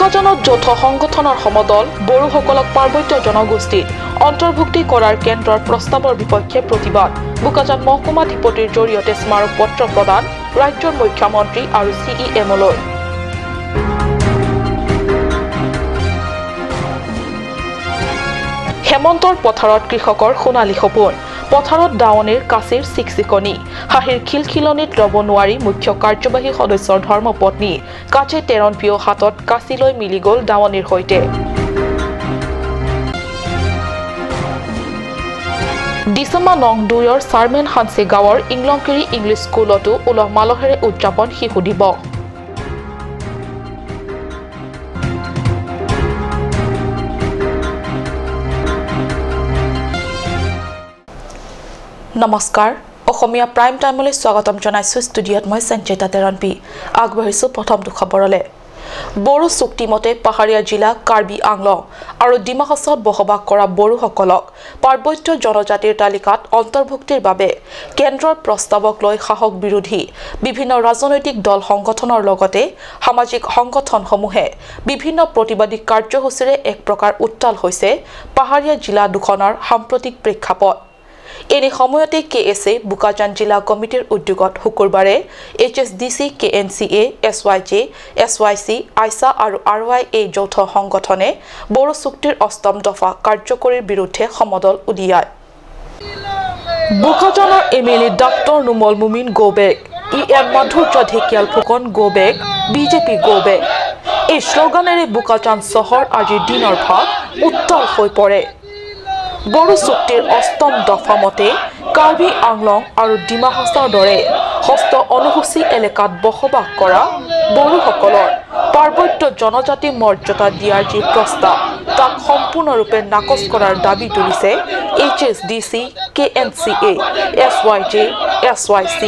বোকাজানত যৌথ সংগঠনৰ সমদল বড়োসকলক পাৰ্বত্য জনগোষ্ঠীত অন্তৰ্ভুক্তি কৰাৰ কেন্দ্ৰৰ প্ৰস্তাৱৰ বিপক্ষে প্ৰতিবাদ বোকাজান মহকুমাধিপতিৰ জৰিয়তে স্মাৰক পত্ৰ প্ৰদান ৰাজ্যৰ মুখ্যমন্ত্ৰী আৰু CEMলৈ হেমন্তৰ পথাৰত কৃষকৰ সোণালী সপোন পথাৰত দাৱনীৰ কাচিৰ চিকচিকনি হাঁহিৰ খিলখিলনিত ৰব নোৱাৰি মুখ্য কাৰ্যবাহী সদস্যৰ ধৰ্মপত্নী কাছে তেৰনপিও হাতত কাচি লৈ মিলি গ'ল দাৱনীৰ সৈতে ডিচেম্বৰ 9-2 চাৰমেন হানচি গাঁৱৰ ইংলংকিৰি ইংলিছ স্কুলতো উলহ মালহেৰে উদযাপন শিশু দিৱস নমস্কাৰ অসমীয়া প্ৰাইম টাইমলৈ স্বাগতম জনাইছো ষ্টুডিঅত মই সঞ্চিতা তেৰনপি আগবাঢ়িছো প্ৰথমটো খবৰলৈ বড়ো চুক্তিমতে পাহাৰীয়া জিলা কাৰ্বি আংলং আৰু ডিমা হাছাওত বসবাস কৰা বড়োসকলক পাৰ্বত্য জনজাতিৰ তালিকাত অন্তৰ্ভুক্তিৰ বাবে কেন্দ্ৰৰ প্ৰস্তাৱক লৈ শাসক বিৰোধী বিভিন্ন ৰাজনৈতিক দল সংগঠনৰ লগতে সামাজিক সংগঠনসমূহে বিভিন্ন প্ৰতিবাদী কাৰ্যসূচীৰে এক প্ৰকাৰ উত্তাল হৈছে পাহাৰীয়া জিলা দুখনৰ সাম্প্ৰতিক প্ৰেক্ষাপট এনে সময়তে KSA বোকাজান জিলা কমিটিৰ উদ্যোগত শুকুৰবাৰে HSDC KNCA SYJ SYC আইসা আৰু RYA যৌথ সংগঠনে বড়ো চুক্তিৰ অষ্টম দফা কাৰ্যকৰীৰ বিৰুদ্ধে সমদল উলিয়ায় বোকাজানৰ MLA ডক্টৰ নুমল মুমিন গোবেক মাধুৰ্য Dhekial Phukan go back BJP go back এই শ্লোগানেৰে বোকাজান চহৰ আজিৰ দিনৰ ভাগ উত্তাল হৈ পৰে বড়ো চুক্তিৰ অষ্টম দফা মতে কাৰ্বি আংলং আৰু ডিমা হাছাওৰ দৰে হস্ত অনুসূচী এলেকাত বসবাস কৰা বড়োসকলৰ পাৰ্বত্য জনজাতি মৰ্যাদা দিয়াৰ যি প্ৰস্তাৱ তাক সম্পূৰ্ণৰূপে নাকচ কৰাৰ দাবী তুলিছে HSDC KNCA SYJ SYC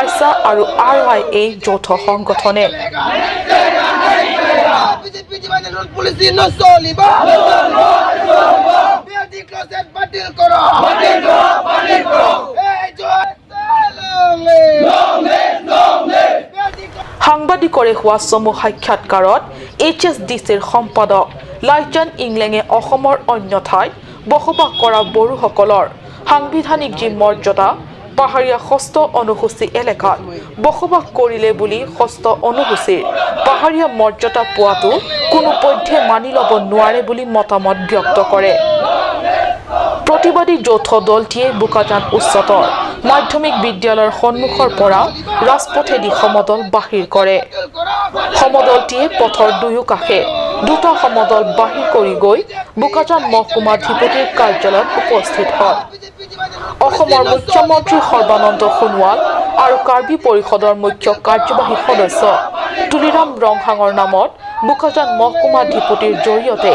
আইসা আৰু RYA যৌথ সংগঠনে সাংবাদিকৰে হোৱা চমু সাক্ষাৎকাৰত HSDCৰ সম্পাদক লাইজান ইংলেঙে অসমৰ অন্য ঠাইত বসবাস কৰা বড়োসকলৰ সাংবিধানিক যি মৰ্যাদা পাহাৰীয়া হস্ত অনুসূচী এলেকাত বসবাস কৰিলে বুলি হস্ত অনুসূচীৰ পাহাৰীয়া মৰ্যাদা পোৱাটো কোনো পধ্যে মানি ল'ব নোৱাৰে বুলি মতামত ব্যক্ত কৰে প্ৰতিবাদী যৌথ দলটিয়ে বোকাজান উচ্চতৰ মাধ্যমিক বিদ্যালয়ৰ সন্মুখৰ পৰা ৰাজপথেদি সমদল বাহিৰ কৰে সমদলটিয়ে পথৰ দুয়ো কাষে দুটা সমদল বাহিৰ কৰি গৈ বোকাজান মহকুমাধিপতিৰ কাৰ্যালয়ত উপস্থিত হয় অসমৰ মুখ্যমন্ত্ৰী সৰ্বানন্দ সোণোৱাল আৰু কাৰ্বি পৰিষদৰ মুখ্য কাৰ্যবাহী সদস্য তুলিৰাম ৰংহাঙৰ নামত বোকাজান মহকুমাধিপতিৰ জৰিয়তে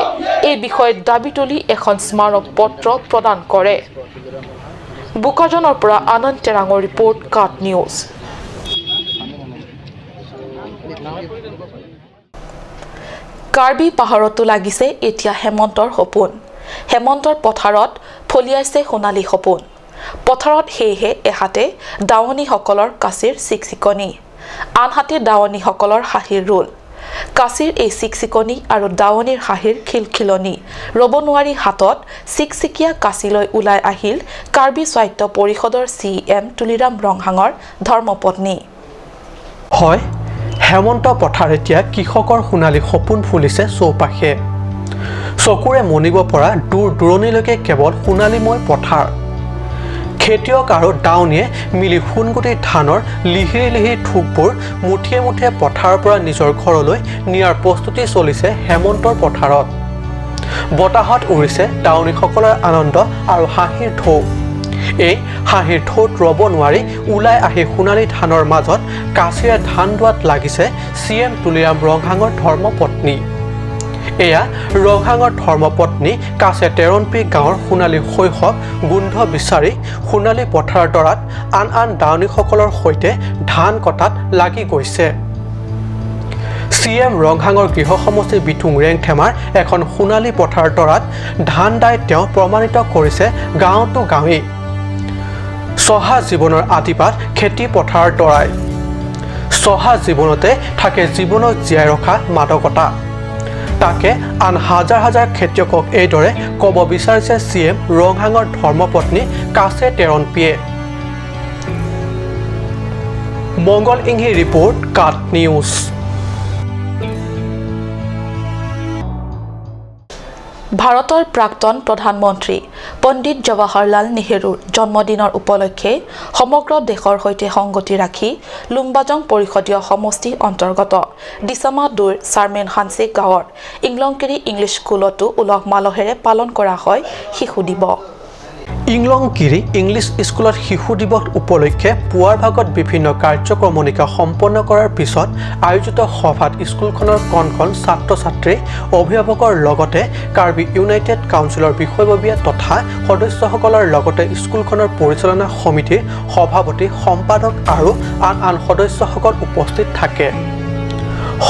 এই বিষয়ত দাবী তুলি এখন স্মাৰক পত্ৰ প্ৰদান কৰে বোকাজানৰ পৰা আনন্দ তেৰাঙৰ ৰিপৰ্ট কাট নিউজ কাৰ্বি পাহাৰতো লাগিছে এতিয়া হেমন্তৰ সপোন হেমন্তৰ পথাৰত ফলিয়াইছে সোণালী সপোন পথাৰত সেয়েহে এহাতে দাৱনীসকলৰ কাচিৰ চিকচিকনি আনহাতে দাৱনীসকলৰ হাঁহিৰ ৰোল কাচিৰ এই চিকচিকনি আৰু দাৱনীৰ হাঁহিৰ খিলখিলনি ৰব নোৱাৰি হাতত চিকচিকিয়া কাচিলৈ ওলাই আহিল কাৰ্বি স্বায়ত্ত পৰিষদৰ CM তুলিৰাম ৰংহাঙৰ ধৰ্মপত্নী হয় হেমন্ত পথাৰ এতিয়া কৃষকৰ সোণালী সপোন ফুলিছে চৌপাশে চকুৰে মনিব পৰা দূৰ দূৰণিলৈকে কেৱল সোণালীময় পথাৰ খেতিয়ক আৰু দাৱনীয়ে মিলি সোণগুটি ধানৰ লিহিৰি লিহিৰি থোকবোৰ মুঠিয়ে মুঠিয়ে পথাৰৰ পৰা নিজৰ ঘৰলৈ নিয়াৰ প্ৰস্তুতি চলিছে হেমন্তৰ পথাৰত বতাহত উৰিছে দাৱনীসকলৰ আনন্দ আৰু হাঁহিৰ ঢৌ এই হাঁহিৰ ঢৌত ৰব নোৱাৰি ওলাই আহি সোণালী ধানৰ মাজত কাচিৰে ধান দোৱাত লাগিছে CM তুলিৰাম ৰংহাঙৰ ধৰ্মপত্নী এয়া ৰংহাঙৰ ধৰ্মপত্নী কাছে তেৰনপি গাঁৱৰ সোণালী শৈশৱ গোন্ধ বিচাৰি সোণালী পথাৰৰ দৰাত আন আন দাৱনীসকলৰ সৈতে ধান কটাত লাগি গৈছে CM ৰংহাঙৰ গৃহ সমষ্টি বিতুং ৰেংথেমাৰ এখন সোণালী পথাৰৰ দৰাত ধান দাই তেওঁ প্ৰমাণিত কৰিছে গাঁৱতো গাঁৱে চহা জীৱনৰ আদিপাত খেতি পথাৰৰ দৰাই চহা জীৱনতে থাকে জীৱনক জীয়াই ৰখা মাদকতা তাকে আন হাজাৰ হাজাৰ খেতিয়কক এইদৰে ক'ব বিচাৰিছে CM ৰংহাঙৰ ধৰ্মপত্নী কাছে তেৰণপিয়ে। মংগল ইংহি ৰিপৰ্ট কাট নিউজ। ভাৰতৰ প্ৰাক্তন প্ৰধানমন্ত্ৰী পণ্ডিত জৱাহৰলাল নেহৰুৰ জন্মদিনৰ উপলক্ষে সমগ্ৰ দেশৰ সৈতে সংগতি ৰাখি লুম্বাজং পৰিষদীয় সমষ্টিৰ অন্তৰ্গত ডিচামা 2ৰ চাৰমেন হানছে গাঁৱৰ ইংলংকিৰি ইংলিছ স্কুলতো উলহ মালহেৰে পালন কৰা হয় শিশু দিৱস। ইংলংকিৰি ইংলিছ স্কুলত শিশু দিৱস উপলক্ষে পুৱাৰ ভাগত বিভিন্ন কাৰ্যক্ৰমণিকা সম্পন্ন কৰাৰ পিছত আয়োজিত সভাত স্কুলখনৰ কণ ছাত্ৰ ছাত্ৰী অভিভাৱকৰ লগতে কাৰ্বি ইউনাইটেড কাউন্সিলৰ বিষয়ববীয়া তথা সদস্যসকলৰ লগতে স্কুলখনৰ পৰিচালনা সমিতিৰ সভাপতি সম্পাদক আৰু আন সদস্যসকল উপস্থিত থাকে।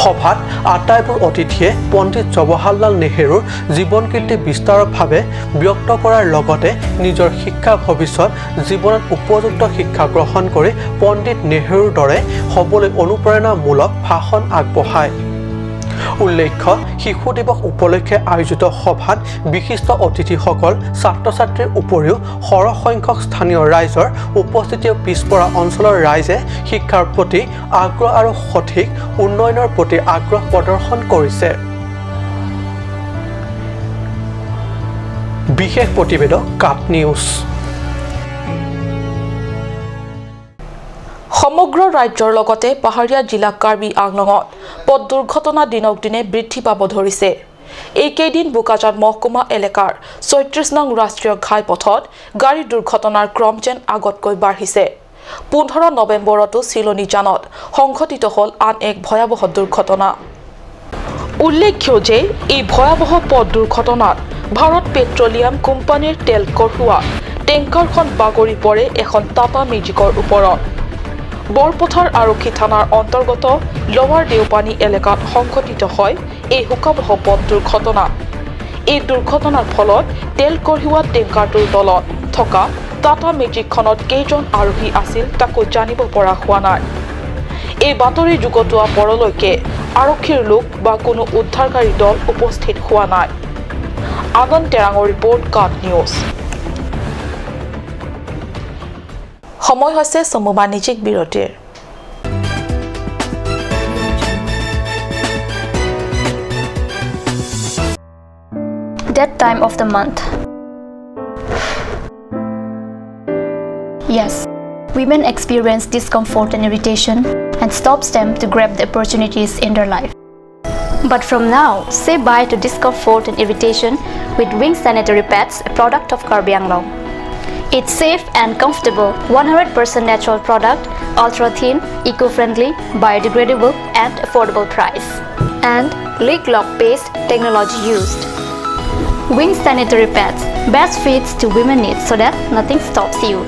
সভাত আটাইবোৰ অতিথিয়ে পণ্ডিত জৱাহৰলাল নেহৰুৰ জীৱন কীৰ্তি বিস্তাৰভাৱে ব্যক্ত কৰাৰ লগতে নিজৰ শিক্ষা ভৱিষ্যত জীৱনত উপযুক্ত শিক্ষা গ্ৰহণ কৰি পণ্ডিত নেহৰুৰ দৰে হ'বলৈ অনুপ্ৰেৰণামূলক ভাষণ আগবঢ়ায়। উল্লেখ্য শিশু দিৱস উপলক্ষে আয়োজিত সভাত বিশিষ্ট অতিথিসকল ছাত্ৰ ছাত্ৰীৰ উপৰিও সৰহ সংখ্যক স্থানীয় ৰাইজৰ উপস্থিতিও পিছপৰা অঞ্চলৰ ৰাইজে শিক্ষাৰ প্ৰতি আগ্ৰহ আৰু সঠিক উন্নয়নৰ প্ৰতি আগ্ৰহ প্ৰদৰ্শন কৰিছে। বিশেষ প্ৰতিবেদক কাট নিউজ। সমগ্ৰ ৰাজ্যৰ লগতে পাহাৰীয়া জিলা কাৰ্বি আংলঙত পথ দুৰ্ঘটনা দিনক দিনে বৃদ্ধি পাব ধৰিছে। এইকেইদিন বোকাজাত মহকুমা এলেকাৰ ৩৬ নং ৰাষ্ট্ৰীয় ঘাইপথত গাড়ী দুৰ্ঘটনাৰ ক্ৰম যেন আগতকৈ বাঢ়িছে। 15 নৱেম্বৰতো চিলনীজানত সংঘটিত হ'ল আন এক ভয়াৱহ দুৰ্ঘটনা। উল্লেখ্য যে এই ভয়াৱহ পথ দুৰ্ঘটনাত ভাৰত পেট্ৰলিয়াম কোম্পানীৰ তেল কঢ়িওৱা টেংকাৰখন বাগৰি পৰে এখন টাটা মেজিকৰ ওপৰত। বৰপথাৰ আৰক্ষী থানাৰ অন্তৰ্গত লৱাৰ দেওপানী এলেকাত সংঘটিত হয় এই শোকাবহ পথ দুৰ্ঘটনা। এই দুৰ্ঘটনাৰ ফলত তেল কঢ়িওৱা টেংকাৰটোৰ তলত থকা টাটা মেজিকখনত কেইজন আৰোহী আছিল তাকো জানিব পৰা হোৱা নাই। এই বাতৰি যুগুতোৱা পৰলৈকে আৰক্ষীৰ লোক বা কোনো উদ্ধাৰকাৰী দল উপস্থিত হোৱা নাই। আনন্দ তেৰাঙৰ ৰিপৰ্ট কাট নিউজ। সময় হৈছে চমু বাণিজ্যিক বিৰতিৰ। That time of the month. Yes, women experience discomfort and irritation and stops them to grab the opportunities in their life. But from now, say bye to discomfort and irritation with Wing Sanitary Pads, a product of Karbi Anglong. It's safe and comfortable, 100% natural product, ultra thin, eco-friendly, biodegradable and affordable price. And leak lock based technology used. Wing Sanitary Pads, best fits to women needs so that nothing stops you.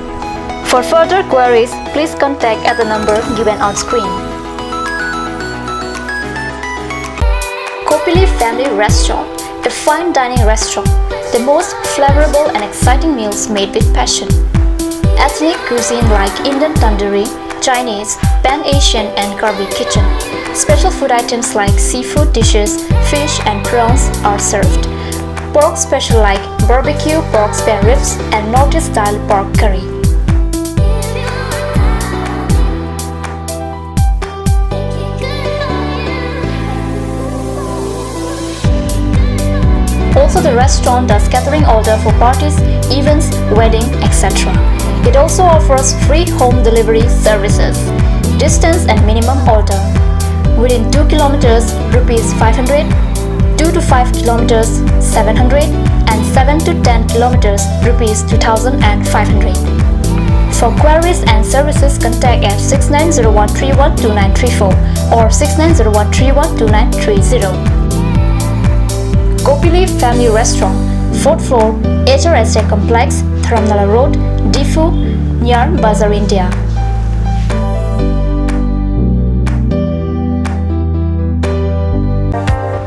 For further queries, please contact at the number given on screen. Kopili Family Restaurant, a fine dining restaurant. The most flavorable and exciting meals made with passion. Ethnic cuisine like Indian tandoori, Chinese, Pan-Asian and Karbi kitchen. Special food items like seafood dishes, fish and prawns are served. Pork special like barbecue pork spare ribs and Northeast style pork curry. Also, the restaurant does catering order for parties, events, wedding, etc. It also offers free home delivery services. Distance and minimum order. Within 2 kilometers, rupees 500, 2 to 5 kilometers, 700, and 7 to 10 kilometers, rupees 2,500. For queries and services, contact at 6901312934 or 6901312930. Kopili Family Restaurant, 4th floor, HRSA Complex, Dharamnala Road, Difu, near Bazar, India.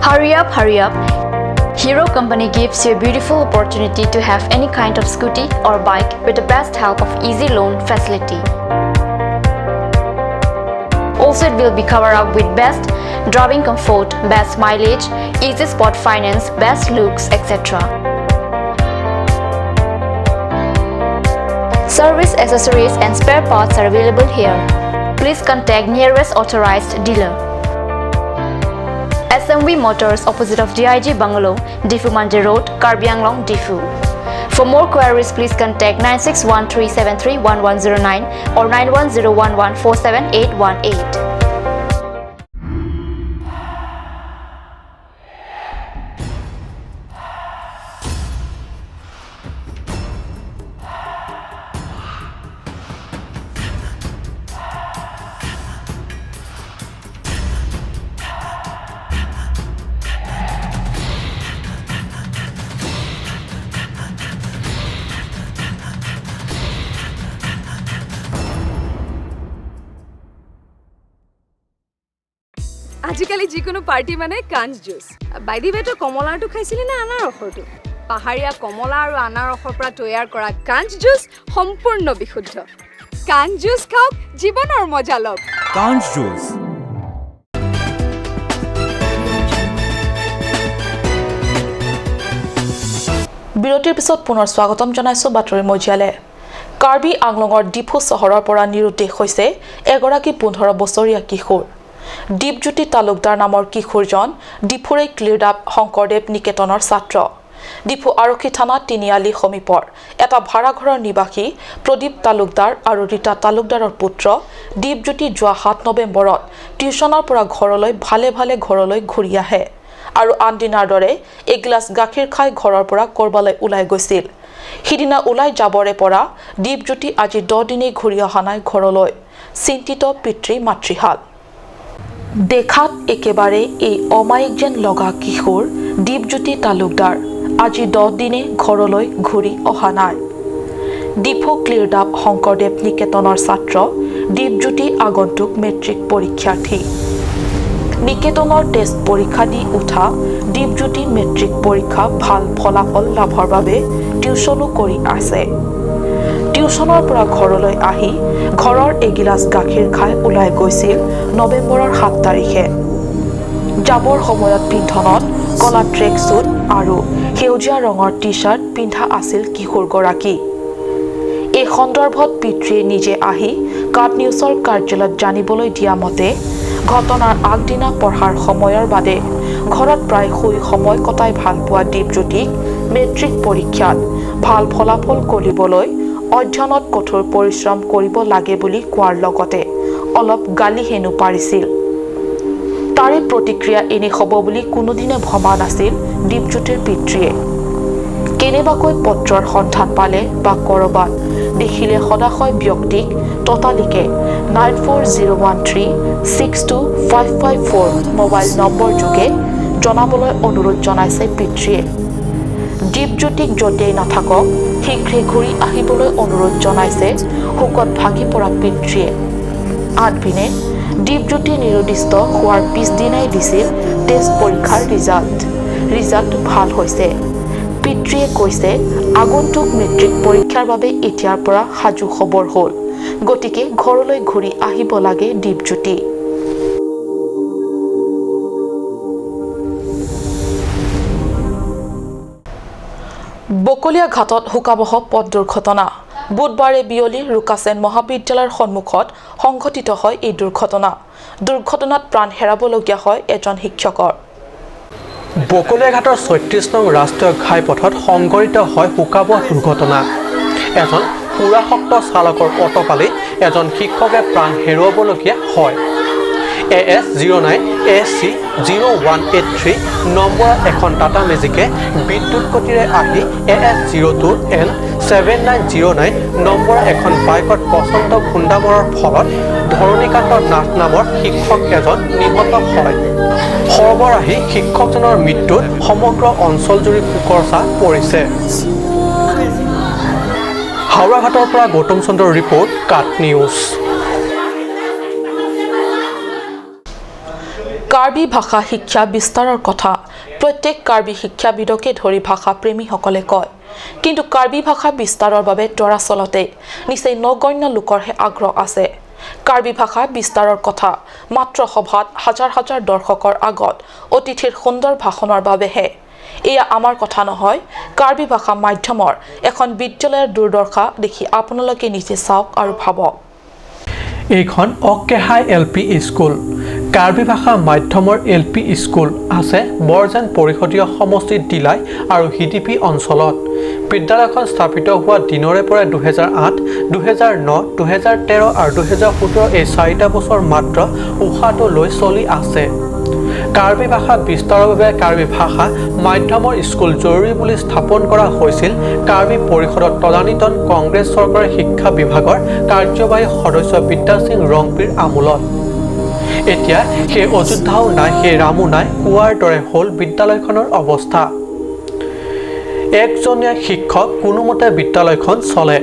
Hurry up, hurry up. Hero Company gives you a beautiful opportunity to have any kind of scooty or bike with the best help of easy loan facility. Also, seat will be covered up with best driving comfort, best mileage, easy spot finance, best looks, etc. Service accessories and spare parts are available here. Please contact nearest authorized dealer. Assamese Motors opposite of DIG Bungalow, Difu Manje Road, Karbi Anglong, Difu. For more queries, please contact 9613731109 or 9101147818. আজিকালি যিকোনো party মানে কাঞ্জ juice by the ৱেটো কমলাটো খাইছিলি না আনাৰসটো পাহাৰীয়া কমলা আৰু আনাৰসৰ পৰা তৈয়াৰ কৰা কাঞ্জ জুচ সম্পূৰ্ণ বিশুদ্ধ কাঞ্জ জুচ খাওক জীৱনৰ মজা লওক কাঞ্জ জুচ বিৰতিৰ পিছত পুনৰ স্বাগতম জনাইছো বাতৰি মজিয়ালে কাৰ্বি আংলঙৰ ডিফু চহৰৰ পৰা নিৰুদ্দেশ হৈছে এগৰাকী 15 বছৰীয়া কিশোৰ দীপজ্যোতি তালুকদাৰ নামৰ কিশোৰজন ডিফুৰে ক্লিয়াৰ্ড আপ শংকৰদেৱ নিকেতনৰ ছাত্ৰ ডিফু আৰক্ষী থানা তিনিআলি সমীপৰ এটা ভাড়াঘৰৰ নিবাসী প্ৰদীপ তালুকদাৰ আৰু ৰীতা তালুকদাৰৰ পুত্ৰ দীপজ্যোতি যোৱা 7 নৱেম্বৰত টিউচনৰ পৰা ঘৰলৈ ভালে ভালে ঘৰলৈ ঘূৰি আহে আৰু আনদিনাৰ দৰে এগিলাছ গাখীৰ খাই ঘৰৰ পৰা কৰবালৈ ওলাই গৈছিল হিদিনা ওলাই যাবৰে পৰা দীপজ্যোতি আজি 10 দিনেই ঘূৰি অহা নাই ঘৰলৈ চিন্তিত পিতৃ মাতৃহাল দেখাত একেবাৰে এই অমায়িক যেন লগা কিশোৰ দীপজ্যোতি তালুকদাৰ আজি 10 দিনে ঘৰলৈ ঘূৰি অহা নাই ডিফু ক্লিয়াৰ্ড আপ শংকৰদেৱ নিকেতনৰ ছাত্ৰ দীপজ্যোতি আগন্তুক মেট্ৰিক পৰীক্ষাৰ্থী নিকেতনৰ টেষ্ট পৰীক্ষা দি উঠা দীপজ্যোতি মেট্ৰিক পৰীক্ষা ভাল ফলাফল লাভৰ বাবে টিউচনো কৰি আছে টিউচনৰ পৰা ঘৰলৈ আহি ঘৰৰ এগিলাছ গাখীৰ খাই ওলাই গৈছিল নৱেম্বৰৰ 7 তাৰিখে যাবৰ সময়ত পিন্ধনত কলা ট্ৰেক স্যুট আৰু সেউজীয়া ৰঙৰ টি-শাৰ্ট পিন্ধা আছিল কিশোৰগৰাকী এই সন্দৰ্ভত পিতৃয়ে নিজে আহি কাট নিউজৰ কাৰ্যালয়ত জানিবলৈ দিয়া মতে ঘটনাৰ আগদিনা পঢ়াৰ সময়ৰ বাদে ঘৰত প্ৰায় শুই সময় কটাই ভাল পোৱা দীপজ্যোতিক মেট্ৰিক পৰীক্ষাত ভাল ফলাফল কৰিবলৈ অধ্যয়নত কঠোৰ পৰিশ্ৰম কৰিব লাগে বুলি কোৱাৰ লগতে অলপ গালি হেনু পাৰিছিল তাৰে প্ৰতিক্ৰিয়া এনে হ'ব বুলি কোনোদিনে ভবা নাছিল দীপজ্যোতিৰ পিতৃয়ে কেনেবাকৈ পত্ৰৰ সন্ধান পালে বা কৰবাত দেখিলে সদাশয় ব্যক্তিক ততালিকে 9401362554 মোবাইল নম্বৰ যোগে জনাবলৈ অনুৰোধ জনাইছে পিতৃয়ে দীপজ্যোতিক য'তেই নাথাকক শীঘ্ৰে ঘূৰি আহিবলৈ অনুৰোধ জনাইছে শোকত ভাগি পৰা পিতৃয়ে আনপিনে দীপজ্যোতি নিৰুদ্দিষ্ট হোৱাৰ পিছদিনাই দিছিল টেষ্ট পৰীক্ষাৰ ৰিজাল্ট ভাল হৈছে পিতৃয়ে কৈছে আগন্তুক মেট্ৰিক পৰীক্ষাৰ বাবে এতিয়াৰ পৰা সাজু খবৰ হ'ল গতিকে ঘৰলৈ ঘূৰি আহিব লাগে দীপজ্যোতি বকলিয়া ঘাটত হুকাবহ পথ দুৰ্ঘটনা বুধবাৰে বিয়লি ৰুকাছেন মহাবিদ্যালয়ৰ সন্মুখত সংঘটিত হয় এই দুৰ্ঘটনাত প্ৰাণ হেৰাবলগীয়া হয় এজন শিক্ষকৰ বকলিয়া ঘাটৰ 36 নং ৰাষ্ট্ৰীয় ঘাইপথত সংঘটিত হয় হুকাবহ দুৰ্ঘটনা এজন পুৰাশক্ত চালকৰ অটপালিত এজন শিক্ষকে প্ৰাণ হেৰুৱাবলগীয়া হয় AS09 AC 0183 নম্বৰ এখন টাটা মেজিকে বিদ্যুৎ গতিৰে আহি AS02N 7909 নম্বৰ এখন বাইকত পচন্দ খুন্দা মৰাৰ ফলত ধৰণীকান্ত নাথ নামৰ শিক্ষক এজন নিহত হয় সৰ্বৰাহী শিক্ষকজনৰ মৃত্যুত সমগ্ৰ অঞ্চলজুৰি শোকৰ ছাঁ পৰিছে হাওড়াঘাটৰ পৰা গৌতম চন্দ্ৰৰ ৰিপৰ্ট কাট নিউজ কাৰ্বি ভাষা শিক্ষা বিস্তাৰৰ কথা প্ৰত্যেক কাৰ্বি শিক্ষাবিদকে ধৰি ভাষা প্ৰেমীসকলে কয় কিন্তু কাৰ্বি ভাষা বিস্তাৰৰ বাবে দৰাচলতে নিচেই নগণ্য লোকৰহে আগ্ৰহ আছে কাৰ্বি ভাষা বিস্তাৰৰ কথা মাত্ৰ সভাত হাজাৰ হাজাৰ দৰ্শকৰ আগত অতিথিৰ সুন্দৰ ভাষণৰ বাবেহে এয়া আমাৰ কথা নহয় কাৰ্বি ভাষা মাধ্যমৰ এখন বিদ্যালয়ৰ দুৰ্দশা দেখি আপোনালোকে নিজে চাওক আৰু ভাবক এইখন অকেহাই এলপি স্কুল কাৰ্বি ভাষা মাধ্যমৰ এলপি স্কুল আছে বৰজান পৰিষদীয় সমষ্টিত দিলাই আৰু হিডিপি অঞ্চলত বিদ্যালয়খন স্থাপিত হোৱা দিনৰে পৰা 2008, 2009, 2013 আৰু 2017 এই 4টা বছৰ মাত্ৰ উশাহটো লৈ চলি আছে কাৰ্বি ভাষা বিস্তাৰৰ বাবে কাৰ্বি ভাষা মাধ্যমৰ স্কুল জৰুৰী বুলি স্থাপন কৰা হৈছিল কাৰ্বি পৰিষদত তদানীতন কংগ্ৰেছ চৰকাৰৰ শিক্ষা বিভাগৰ কাৰ্যবাহী সদস্য বিদ্যা সিং ৰংপিৰ আমোলত এতিয়া সেই অযোধ্যাও নাই সেই ৰামো নাই কোৱাৰ দৰে হ'ল বিদ্যালয়খনৰ অৱস্থা একজনীয়া শিক্ষক কোনোমতে বিদ্যালয়খন চলে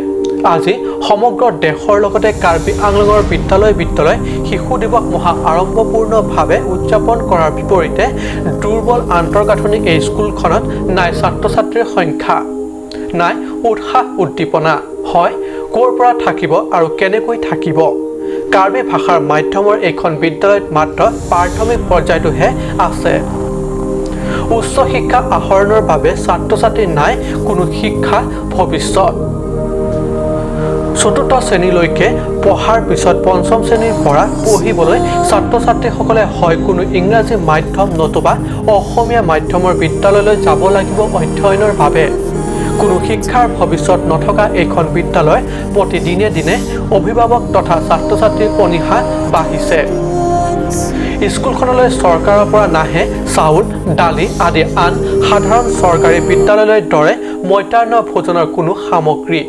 আজি সমগ্ৰ দেশৰ লগতে কাৰ্বি আংলঙৰ বিদ্যালয় শিশু দিৱস মহা আড়ম্বৰপূৰ্ণভাৱে উদযাপন কৰাৰ বিপৰীতে দুৰ্বল আন্তঃগাঁথনি এই স্কুলখনত নাই ছাত্ৰ ছাত্ৰীৰ সংখ্যা নাই উৎসাহ উদ্দীপনা হয় ক'ৰ পৰা থাকিব আৰু কেনেকৈ থাকিব কাৰ্বি ভাষাৰ মাধ্যমৰ এইখন বিদ্যালয়ত মাত্ৰ প্ৰাথমিক পৰ্যায়টোহে আছে উচ্চ শিক্ষা আহৰণৰ বাবে ছাত্ৰ ছাত্ৰী নাই কোনো শিক্ষা ভৱিষ্যত চতুৰ্থ শ্ৰেণীলৈকে পঢ়াৰ পিছত পঞ্চম শ্ৰেণীৰ পৰা পঢ়িবলৈ ছাত্ৰ ছাত্ৰীসকলে হয় কোনো ইংৰাজী মাধ্যম নতুবা অসমীয়া মাধ্যমৰ বিদ্যালয়লৈ যাব লাগিব অধ্যয়নৰ বাবে কোনো শিক্ষাৰ ভৱিষ্যত নথকা এইখন বিদ্যালয় প্ৰতিদিনে দিনে অভিভাৱক তথা ছাত্ৰ ছাত্ৰীৰ অনীহা বাঢ়িছে স্কুলখনলৈ চৰকাৰৰ পৰা নাহে চাউল দালি আদি আন সাধাৰণ চৰকাৰী বিদ্যালয়ৰ দৰে মধ্যাহ্ন ভোজনৰ কোনো সামগ্ৰী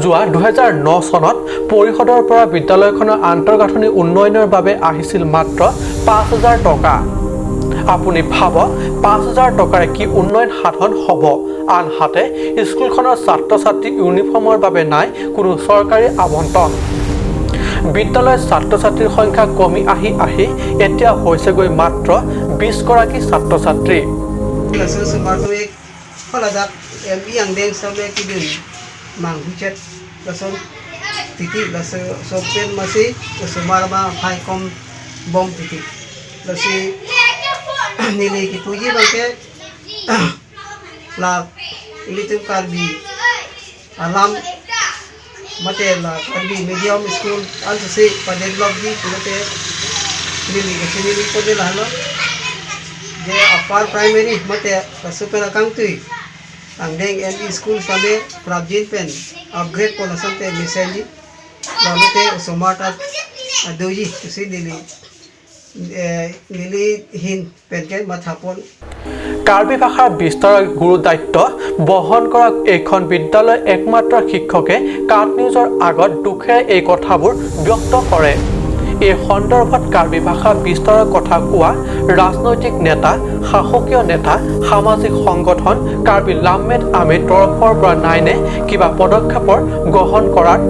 যোৱা 2009 চনত পৰিষদৰ পৰা বিদ্যালয়খনৰ আন্তঃগাঁথনি উন্নয়নৰ বাবে আহিছিল মাত্ৰ 5000 টকা আপুনি ভাবক 5000 টকাৰে কি উন্নয়ন সাধন হ'ব আনহাতে স্কুলখনৰ ছাত্ৰ ছাত্ৰী ইউনিফৰ্মৰ বাবে নাই কোনো চৰকাৰী আবণ্টন বিদ্যালয়ৰ ছাত্ৰ ছাত্ৰীৰ সংখ্যা কমি আহি এতিয়া হৈছেগৈ মাত্ৰ 20 গৰাকী ছাত্ৰ ছাত্ৰী mang hucet lason titi laso sopen masih semarma hai kom bom titi lasi nili ki puji bangke la ilitum karbi alam mate la karbi medium school also se pada blog di mate nili ke nili ko de la lo je upper primary mate super akang tui ang deng LE school sabe prabjin pen upgrade ko na sante miseli lalu te somata adoji si nili hin pen ke mathapon Karbi ভাষাৰ বিস্তাৰৰ গুৰু দায়িত্ব বহন কৰা এইখন বিদ্যালয় একমাত্ৰ শিক্ষকে কাট নিউজৰ আগত দুখেৰে এই কথাবোৰ ব্যক্ত কৰে এই সন্দৰ্ভত কাৰ্বি ভাষা বিস্তাৰৰ কথা কোৱা ৰাজনৈতিক নেতা শাসকীয় নেতা সামাজিক সংগঠন কাৰ্বি লামমেট আমিৰ তৰফৰ পৰা নাইনে কিবা পদক্ষেপৰ গ্ৰহণ কৰাৰ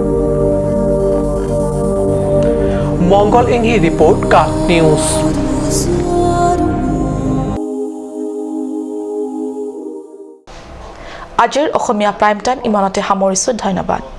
মংগল ইংহি ৰিপৰ্ট কাট নিউজ আজিৰ অসমীয়া প্ৰাইম টাইম ইমানতে সামৰিছোঁ ধন্যবাদ